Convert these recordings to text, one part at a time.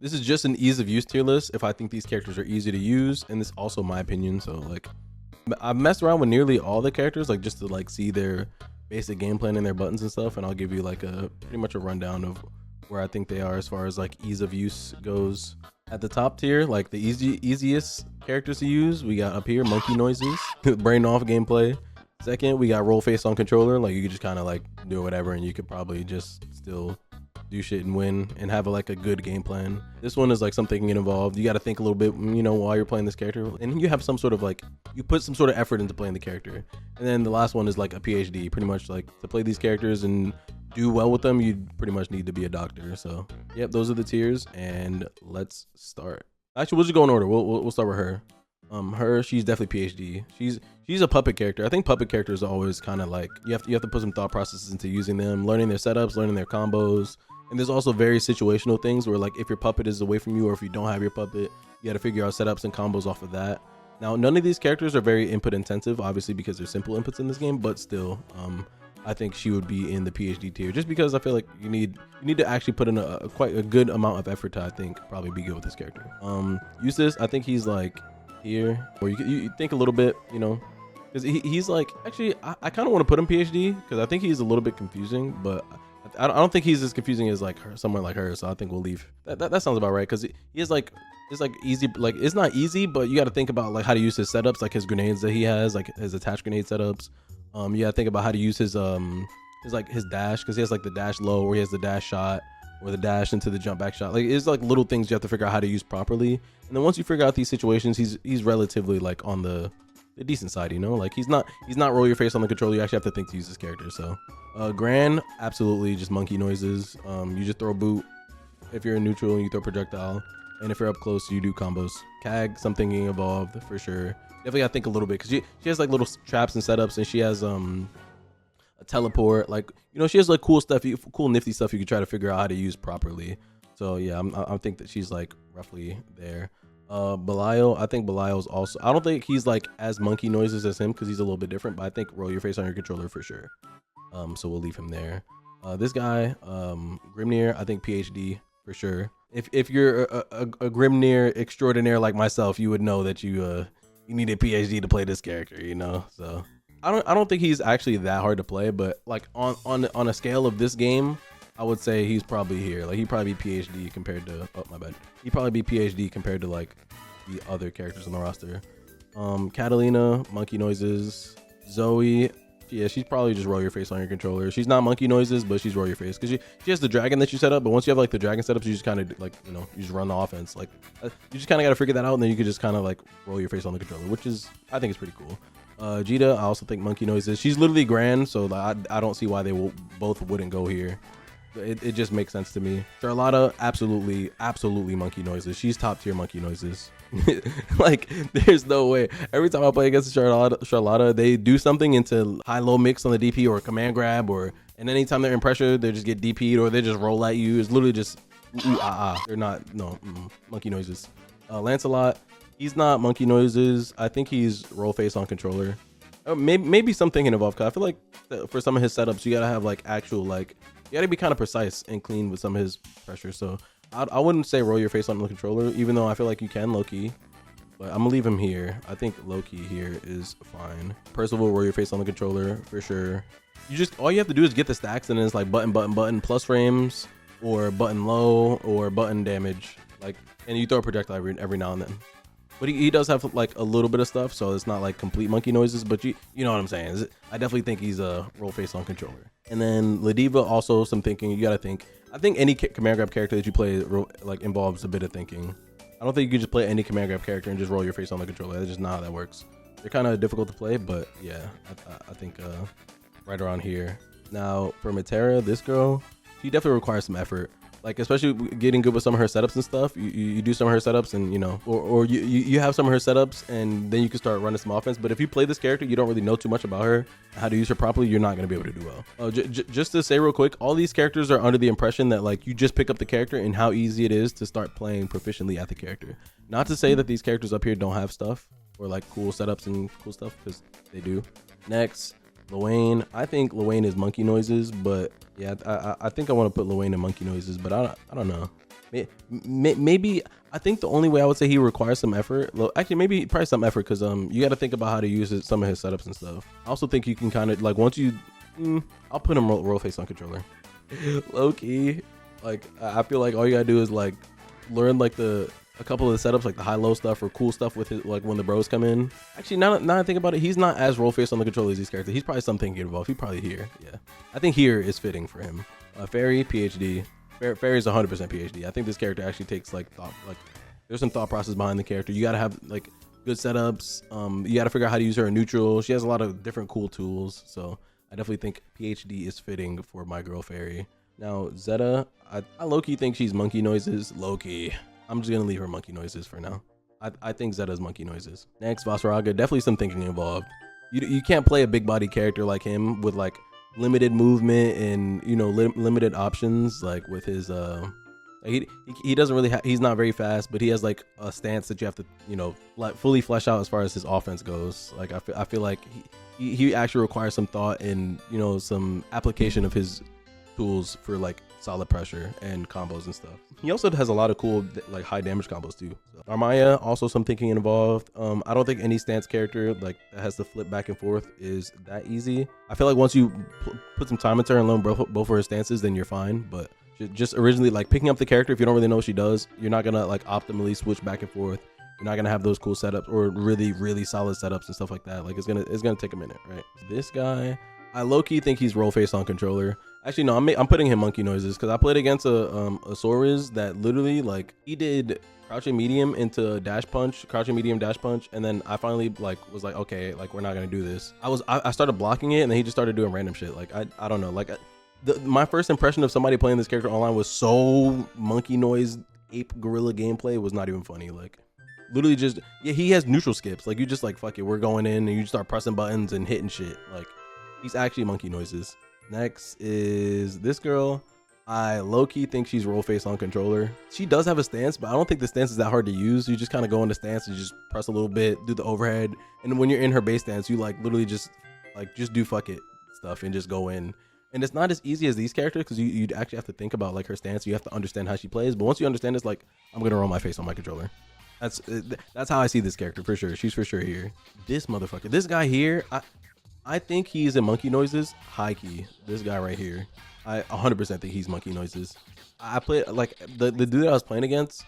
This is just an ease of use tier list if I think these characters are easy to use, and this is also my opinion. So like, I've messed around with nearly all the characters, like just to like see their basic game plan and their buttons and stuff, and I'll give you like a pretty much a rundown of where I think they are as far as like ease of use goes. At the top tier, like the easiest characters to use, we got up here monkey noises, brain off gameplay. Second, we got roll face on controller, like you could just kind of like do whatever and you could probably just still do shit and win and have like a good game plan. This one is like something involved. You got to think a little bit, you know, while you're playing this character, and you have some sort of like, you put some sort of effort into playing the character. And then the last one is like a PhD, pretty much like to play these characters and do well with them, you pretty much need to be a doctor. So yep, those are the tiers, and let's start. Actually, we'll just go in order. We'll start with her. She's definitely PhD. She's a puppet character. I think puppet characters are always kind of like you have to put some thought processes into using them, learning their setups, learning their combos. And there's also very situational things where like if your puppet is away from you, or if you don't have your puppet, you got to figure out setups and combos off of that. Now, none of these characters are very input intensive, obviously, because they're simple inputs in this game, but still, I think she would be in the PhD tier, just because I feel like you need to actually put in quite a good amount of effort to, I think, probably be good with this character. Eustace, I think he's like here, or you think a little bit, you know, because he's like, actually, I kind of want to put him PhD because I think he's a little bit confusing, but I don't think he's as confusing as like someone like her, so I think we'll leave. That sounds about right, because he is like, it's like easy, like it's not easy, but you got to think about like how to use his setups, like his grenades that he has, like his attached grenade setups. You gotta think about how to use his dash, because he has like the dash low, or he has the dash shot, or the dash into the jump back shot. Like it's like little things you have to figure out how to use properly. And then once you figure out these situations, he's relatively like on the decent side, you know, like he's not roll your face on the controller. You actually have to think to use this character. So Gran, absolutely just monkey noises. You just throw a boot if you're in neutral, and you throw projectile, and if you're up close you do combos. Cag, some thinking involved for sure. Definitely gotta think a little bit, because she has like little traps and setups, and she has a teleport, like, you know, she has like cool stuff, cool nifty stuff you can try to figure out how to use properly. So yeah, I think that she's like roughly there. Belial, I think Belial's also, I don't think he's like as monkey noises as him, because he's a little bit different, but I think roll your face on your controller for sure. So we'll leave him there. This guy, Grimnir, I think PhD for sure. If you're a Grimnir extraordinaire like myself, you would know that you need a PhD to play this character, you know. So I don't think he's actually that hard to play, but like on a scale of this game, I would say he's probably here. Like he'd probably be PhD compared to, oh my bad, he'd probably be PhD compared to like the other characters on the roster. Catalina, monkey noises. Zoe, yeah, she's probably just roll your face on your controller. She's not monkey noises, but she's roll your face, because she has the dragon that you set up. But once you have like the dragon setups, you just kind of like, you know, you just run the offense. Like you just kind of got to figure that out, and then you could just kind of like roll your face on the controller, which is, I think, is pretty cool. Jita, I also think monkey noises. She's literally Gran, so like, I don't see why they both wouldn't go here. It just makes sense to me. Charlotta, absolutely monkey noises. She's top tier monkey noises. Like there's no way. Every time I play against Charlotta, they do something into high-low mix on the DP, or a command grab, and anytime they're in pressure, they just get DP'd, or they just roll at you. It's literally just They're not, monkey noises. Lancelot, he's not monkey noises. I think he's roll face on controller. Maybe something involved, because I feel like for some of his setups, you gotta have like actual, like, you gotta be kind of precise and clean with some of his pressure. So I wouldn't say roll your face on the controller, even though I feel like you can low-key, but I'm gonna leave him here. I think low-key here is fine. Percival, roll your face on the controller for sure. All you have to do is get the stacks, and then it's like button plus frames, or button low, or button damage, like, and you throw a projectile every now and then. But he does have like a little bit of stuff, so it's not like complete monkey noises, but you know what I'm saying. I definitely think he's a roll face on controller. And then Ladiva, also some thinking. You gotta think. I think any command grab character that you play like involves a bit of thinking. I don't think you can just play any command grab character and just roll your face on the controller. That's just not how that works. They're kind of difficult to play, but yeah, I think right around here. Now for Matera, this girl, she definitely requires some effort. Like, especially getting good with some of her setups and stuff. You do some of her setups, and you know, or you have some of her setups, and then you can start running some offense. But if you play this character, you don't really know too much about her, how to use her properly, you're not going to be able to do well. Just to say real quick, all these characters are under the impression that like you just pick up the character and how easy it is to start playing proficiently at the character. Not to say that these characters up here don't have stuff, or like cool setups and cool stuff, because they do. Next, Luane. I think Luane is monkey noises, but yeah, I think I want to put Luane in monkey noises, but I don't know. Maybe I think the only way I would say he requires some effort. Well, actually, maybe probably some effort because you got to think about how to use some of his setups and stuff. I also think you can kind of like once you, I'll put him roll face on controller. Low key, like I feel like all you gotta do is like learn like a couple of the setups, like the high-low stuff or cool stuff with his, like when the bros come in. Actually, now I think about it, he's not as roll face on the controller as these characters. He's probably something involved. He's probably here. Yeah, I think here is fitting for him. Fairy PhD. Fairy's 100% PhD. I think this character actually takes like thought, like there's some thought process behind the character. You gotta have like good setups. You gotta figure out how to use her in neutral. She has a lot of different cool tools. So I definitely think PhD is fitting for my girl Fairy. Now Zeta, I low-key think she's monkey noises. Low-key. I'm just gonna leave her monkey noises for now. I think Zeta's monkey noises. Next, Vasaraga, definitely some thinking involved. You can't play a big body character like him with like limited movement and limited options, like with his he doesn't really he's not very fast, but he has like a stance that you have to like fully flesh out as far as his offense goes. Like I feel like he actually requires some thought and some application of his tools for like solid pressure and combos and stuff. He also has a lot of cool like high damage combos too. So, Armaya, also some thinking involved. I don't think any stance character like that has to flip back and forth is that easy. I feel like once you put some time into her and learn both of her stances, then you're fine. But just originally like picking up the character, if you don't really know what she does, you're not gonna like optimally switch back and forth. You're not gonna have those cool setups or really solid setups and stuff like that. Like it's gonna take a minute, right? This guy, I low-key think he's roll face on controller. Actually, no, I'm putting him monkey noises because I played against a Saurus that literally like he did crouching medium into dash punch, crouching medium dash punch, and then I finally like was like, okay, like we're not gonna do this. I started blocking it and then he just started doing random shit. Like I don't know, like my first impression of somebody playing this character online was so monkey noise ape gorilla gameplay. It was not even funny. Like literally just he has neutral skips. Like you just like fuck it, we're going in and you just start pressing buttons and hitting shit. Like he's actually monkey noises. Next is this girl. I low-key think she's roll face on controller. She does have a stance, but I don't think the stance is that hard to use. You just kind of go into stance and just press a little bit, do the overhead, and when you're in her base stance, you like literally just do fuck it stuff and just go in. And it's not as easy as these characters because you'd actually have to think about like her stance. You have to understand how she plays. But once you understand, it's like I'm gonna roll my face on my controller. That's how I see this character for sure. She's for sure here. This motherfucker, this guy here, I think he's in monkey noises high key. This guy right here, I 100% think he's monkey noises. I played like the dude that I was playing against.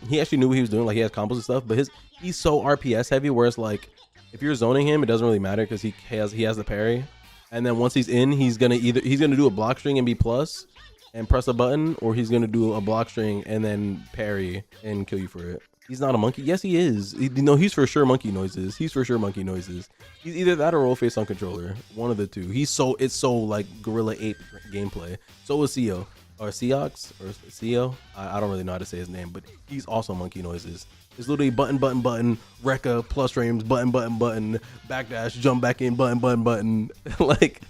He actually knew what he was doing. Like he has combos and stuff, but he's so RPS heavy. Whereas like if you're zoning him, it doesn't really matter because he has the parry. And then once he's in, he's gonna do a block string and be plus and press a button, or he's gonna do a block string and then parry and kill you for it. He's not a monkey. Yes, he is. He's for sure monkey noises. He's for sure monkey noises. He's either that or roll face on controller. One of the two. It's so like gorilla ape gameplay. So is Seo or Seox or Seo. I don't really know how to say his name, but he's also monkey noises. It's literally button, Rekka, plus frames, button, backdash, jump back in, button. Like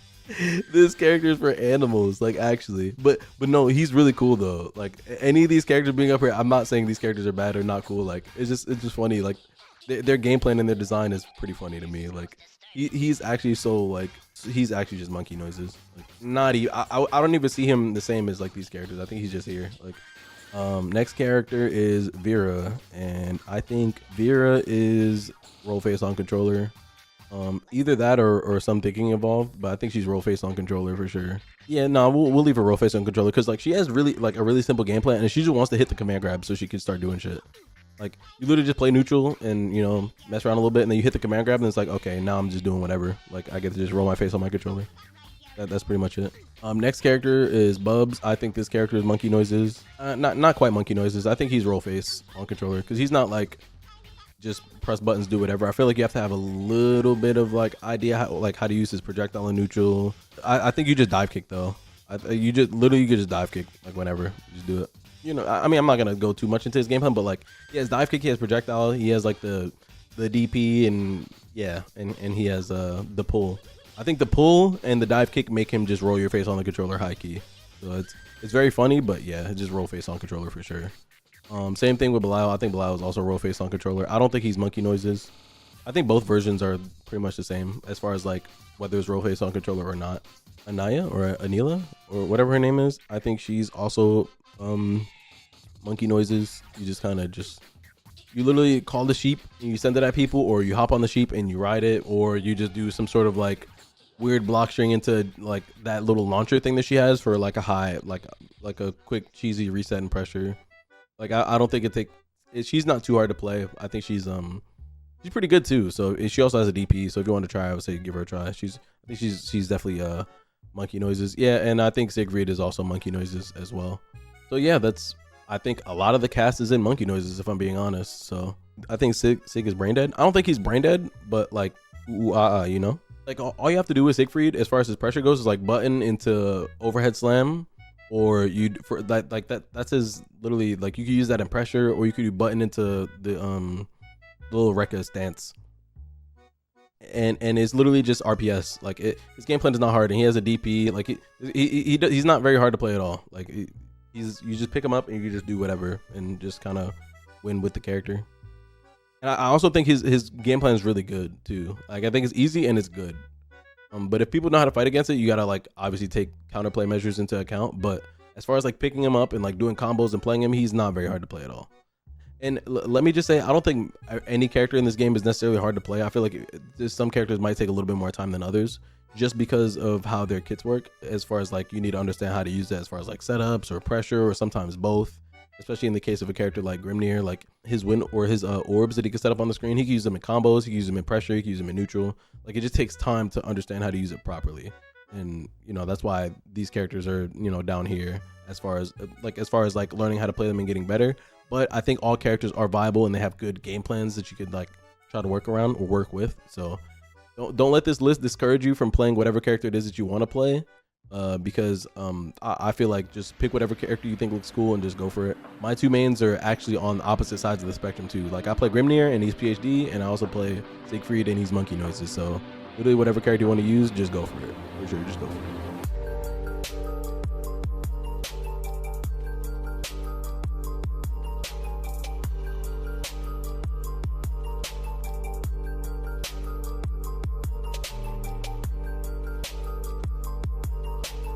this character is for animals, like actually. But no, he's really cool though. Like any of these characters being up here, I'm not saying these characters are bad or not cool. Like it's just funny. Like their game plan and their design is pretty funny to me. Like he's actually so like he's actually just monkey noises. Like not even I don't even see him the same as like these characters. I think he's just here. Like next character is Vera, and I think Vera is roll face on controller. Either that or some thinking involved, but I think she's roll face on controller for sure. Yeah, no, we'll leave her roll face on controller because like she has really like a really simple game plan, and she just wants to hit the command grab so she can start doing shit. Like you literally just play neutral and mess around a little bit, and then you hit the command grab, and it's like, okay, now I'm just doing whatever. Like I get to just roll my face on my controller. That's pretty much it. Next character is Bubs. I think this character is monkey noises. Not quite monkey noises. I think he's roll face on controller because he's not like just press buttons, do whatever. I feel like you have to have a little bit of like idea how to use his projectile in neutral. I think you just dive kick though. You could just dive kick like whenever. You just do it. I mean, I'm not gonna go too much into his game plan, but like he has dive kick, he has projectile, he has like the DP, and yeah, and he has the pull. I think the pull and the dive kick make him just roll your face on the controller high key. So it's very funny, but yeah, just roll face on controller for sure. Same thing with Belial. I think Belial is also roll face on controller. I don't think he's monkey noises. I think both versions are pretty much the same as far as like whether it's roll face on controller or not. Anaya or Anila or whatever her name is, I think she's also monkey noises. You just kind of you literally call the sheep and you send it at people, or you hop on the sheep and you ride it, or you just do some sort of like weird block string into like that little launcher thing that she has for like a high, like a quick cheesy reset and pressure. Like I don't think she's not too hard to play. I think she's pretty good too. So she also has a DP. So if you want to try, I would say give her a try. I think she's definitely monkey noises. Yeah, and I think Siegfried is also monkey noises as well. So yeah, I think a lot of the cast is in monkey noises, if I'm being honest. So I think Sig is brain dead. I don't think he's brain dead, but like you know, like all you have to do with Siegfried as far as his pressure goes is like button into overhead slam, or you for that like that's his literally like you could use that in pressure, or you could do button into the little Rekka stance. And it's literally just RPS. Like his game plan is not hard, and he has a DP. Like he's not very hard to play at all. Like you just pick him up and you just do whatever and just kind of win with the character. And I also think his game plan is really good too. Like I think it's easy and it's good. But if people know how to fight against it, you gotta like obviously take counterplay measures into account. But as far as like picking him up and like doing combos and playing him, he's not very hard to play at all. And let me just say, I don't think any character in this game is necessarily hard to play. I feel like some characters might take a little bit more time than others, just because of how their kits work. As far as like you need to understand how to use that, as far as like setups or pressure, or sometimes both. Especially in the case of a character like Grimnir, like his his orbs that he can set up on the screen, he can use them in combos, he can use them in pressure, he can use them in neutral. Like it just takes time to understand how to use it properly. And you know that's why these characters are down here as far as like learning how to play them and getting better. But I think all characters are viable and they have good game plans that you could like try to work around or work with. So don't let this list discourage you from playing whatever character it is that you want to play, because I feel like just pick whatever character you think looks cool and just go for it. My two mains are actually on opposite sides of the spectrum too. Like I play Grimnir and he's PhD, and I also play Siegfried and he's monkey noises. So literally whatever character you want to use, just go for it. For sure, just go for it.